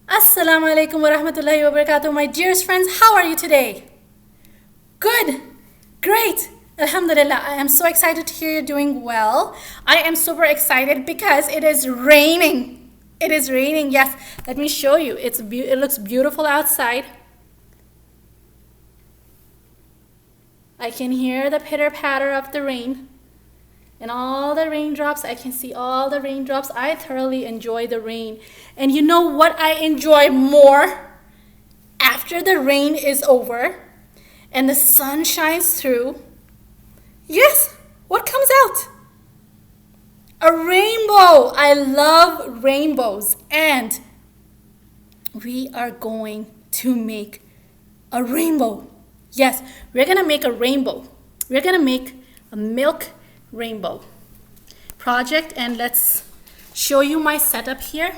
Assalamu alaikum wa rahmatullahi wa barakatuh, my dearest friends. How are you today? Good, great. Alhamdulillah, I am so excited to hear you're doing well. I am super excited because it is raining. It is raining, yes. Let me show you. It looks beautiful outside. I can hear the pitter patter of the rain. And all the raindrops, I can see all the raindrops. I thoroughly enjoy the rain. And you know what I enjoy more? After the rain is over and the sun shines through, yes, what comes out? A rainbow. I love rainbows. And we are going to make a rainbow. Yes, we're going to make a rainbow. We're going to make a milk rainbow project, and let's show you my setup here.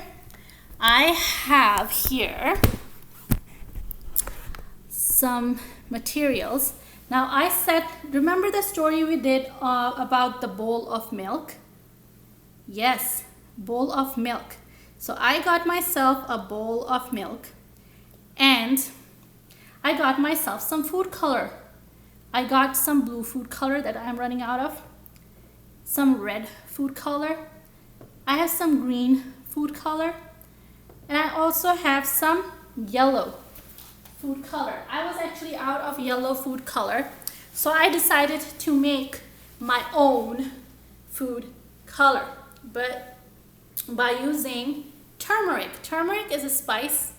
I have here some materials. Now remember the story we did about the bowl of milk? Yes, bowl of milk. So I got myself a bowl of milk and I got myself some food color. I got some blue food color that I'm running out of, some red food color, I have some green food color, and I also have some yellow food color. I was actually out of yellow food color, so I decided to make my own food color, but by using turmeric. Turmeric is a spice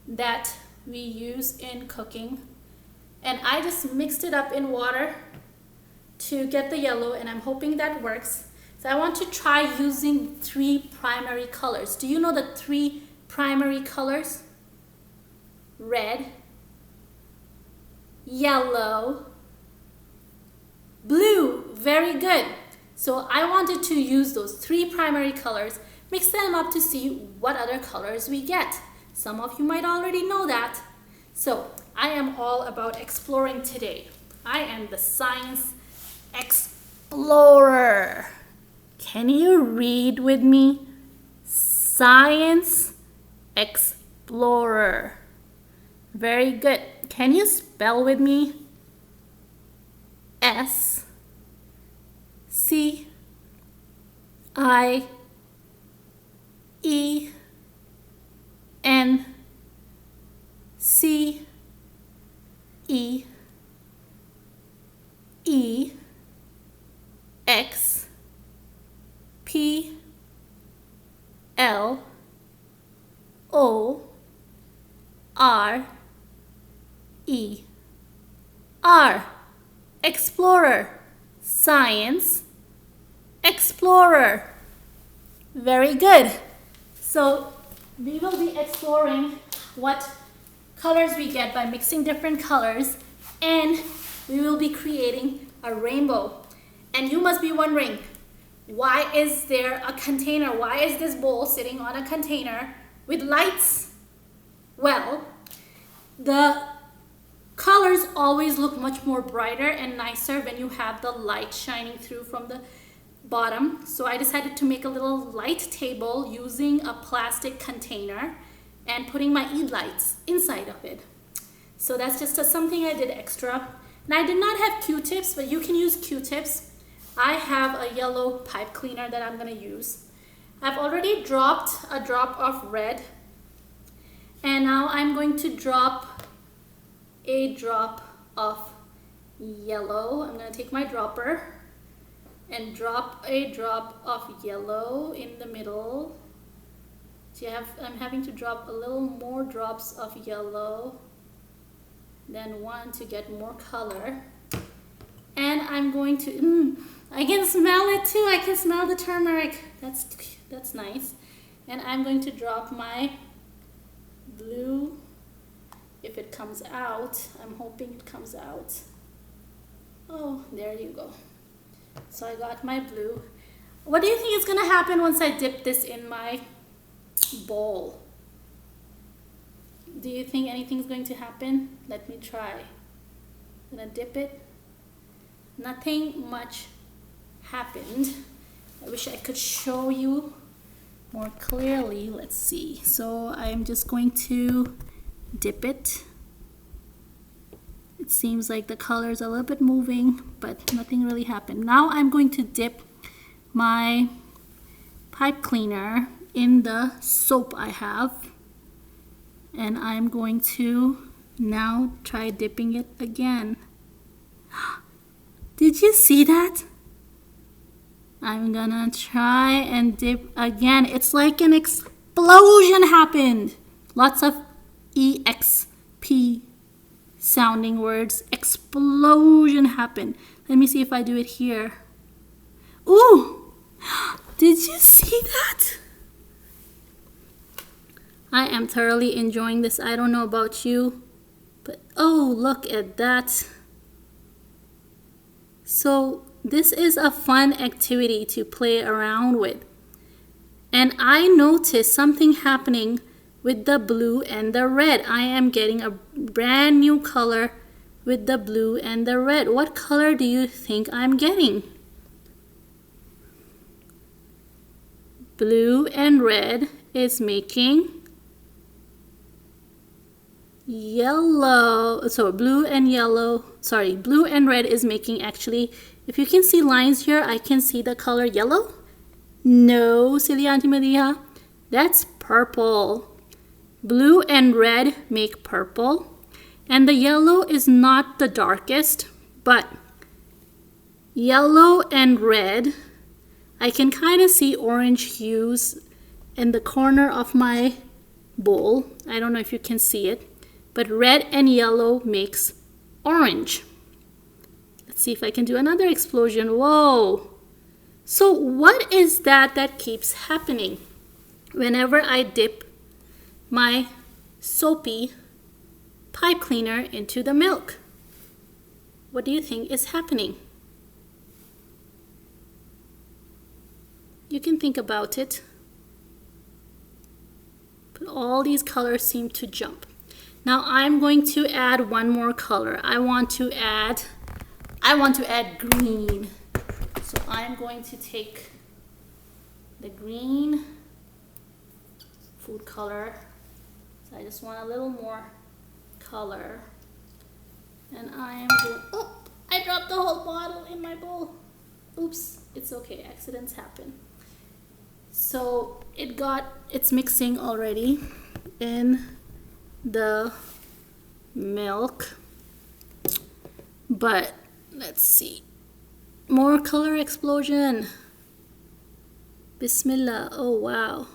that we use in cooking, and I just mixed it up in water to get the yellow, and I'm hoping that works. So I want to try using 3 primary colors. Do you know the 3 primary colors? Red, yellow, blue. Very good. So I wanted to use those 3 primary colors, mix them up to see what other colors we get. Some of you might already know that. So I am all about exploring today. I am the science explorer. Can you read with me? Science explorer. Very good. Can you spell with me? S C I E N C E E X P L O R E R. Explorer. Science explorer. Very good. So we will be exploring what colors we get by mixing different colors, and we will be creating a rainbow. And you must be wondering, why is there a container? Why is this bowl sitting on a container with lights? Well, the colors always look much more brighter and nicer when you have the light shining through from the bottom. So I decided to make a little light table using a plastic container and putting my Eid lights inside of it. So that's just something I did extra. And I did not have Q-tips, but you can use Q-tips. I have a yellow pipe cleaner that I'm going to use. I've already dropped a drop of red, and now I'm going to drop a drop of yellow. I'm going to take my dropper and drop a drop of yellow in the middle. So I'm having to drop a little more drops of yellow than one to get more color. And I'm going to, I can smell it too. I can smell the turmeric. That's nice. And I'm going to drop my blue. If it comes out, I'm hoping it comes out. Oh, there you go. So I got my blue. What do you think is going to happen once I dip this in my bowl? Do you think anything's going to happen? Let me try. I'm going to dip it. Nothing much happened. I wish I could show you more clearly. Let's see. So I'm just going to dip it. It seems like the color is a little bit moving, but nothing really happened. Now I'm going to dip my pipe cleaner in the soap I have, and I'm going to now try dipping it again. Did you see that? I'm gonna try and dip again. It's like an explosion happened. Lots of EXP sounding words. Explosion happened. Let me see if I do it here. Ooh! Did you see that? I am thoroughly enjoying this. I don't know about you, but oh, look at that. So this is a fun activity to play around with. And I noticed something happening with the blue and the red. I am getting a brand new color with the blue and the red. What color do you think I'm getting? Blue and red is making yellow. So blue and red is making, actually, if you can see lines here, I can see the color yellow. No, silly Auntie Maria, that's purple. Blue and red make purple, and the yellow is not the darkest, but yellow and red, I can kind of see orange hues in the corner of my bowl. I don't know if you can see it, but red and yellow makes orange. Let's see if I can do another explosion. Whoa! So what is that keeps happening whenever I dip my soapy pipe cleaner into the milk? What do you think is happening? You can think about it. But all these colors seem to jump. Now I'm going to add one more color. I want to add green. So I'm going to take the green food color. So I just want a little more color. And I am going, oh, I dropped the whole bottle in my bowl. Oops, it's okay, accidents happen. So it's mixing already in the milk. But let's see. More color explosion. Bismillah. Oh, wow.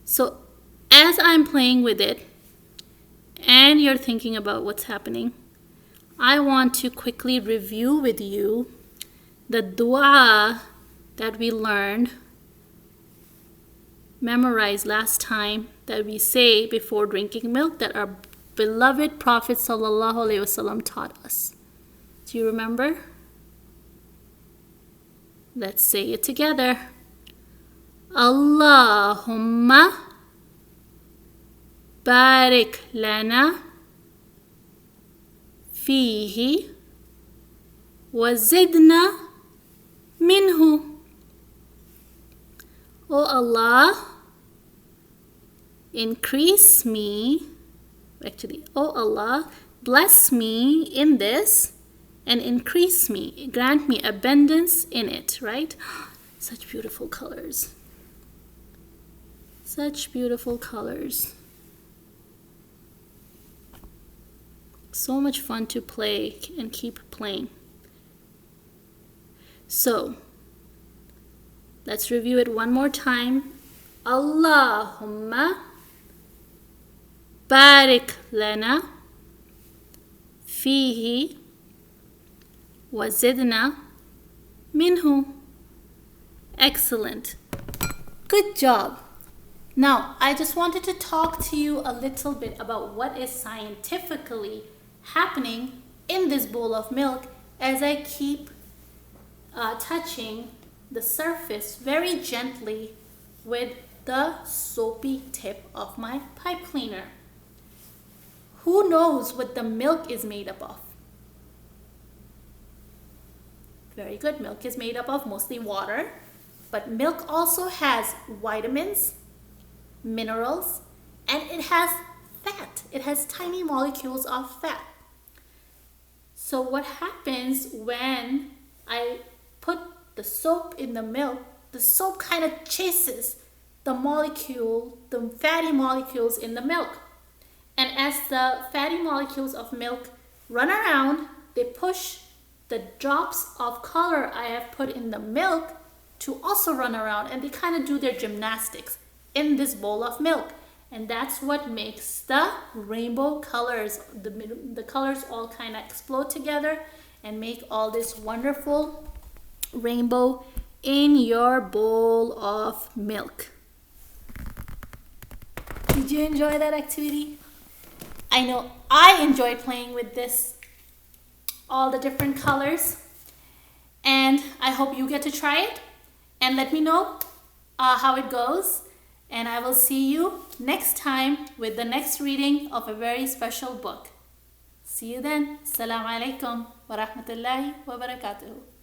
So as I'm playing with it and you're thinking about what's happening, I want to quickly review with you the dua that we memorized last time, that we say before drinking milk, that our beloved Prophet sallallahu alaihi wasallam taught us. Do you remember? Let's say it together. Allahumma barik lana fihi wa zidna minhu. O Allah, increase me. Actually, O Allah, bless me in this and increase me. Grant me abundance in it, right? Such beautiful colors. Such beautiful colors. So much fun to play and keep playing. So, let's review it one more time. Allahumma barik lana fihi wa zidna minhu. Excellent. Good job. Now, I just wanted to talk to you a little bit about what is scientifically happening in this bowl of milk as I keep touching the surface very gently with the soapy tip of my pipe cleaner. Who knows what the milk is made up of? Very good. Milk is made up of mostly water, But milk also has vitamins, minerals, and it has fat. It has tiny molecules of fat. So what happens when I put the soap in the milk, the soap kind of chases the fatty molecules in the milk. And as the fatty molecules of milk run around, they push the drops of color I have put in the milk to also run around, and they kind of do their gymnastics in this bowl of milk. And that's what makes the rainbow colors. The colors all kind of explode together and make all this wonderful rainbow in your bowl of milk. Did you enjoy that activity? I know I enjoyed playing with this, all the different colors, and I hope you get to try it and let me know how it goes. And I will see you next time with the next reading of a very special book. See you then. Assalamu alaikum wa rahmatullahi wa barakatuh.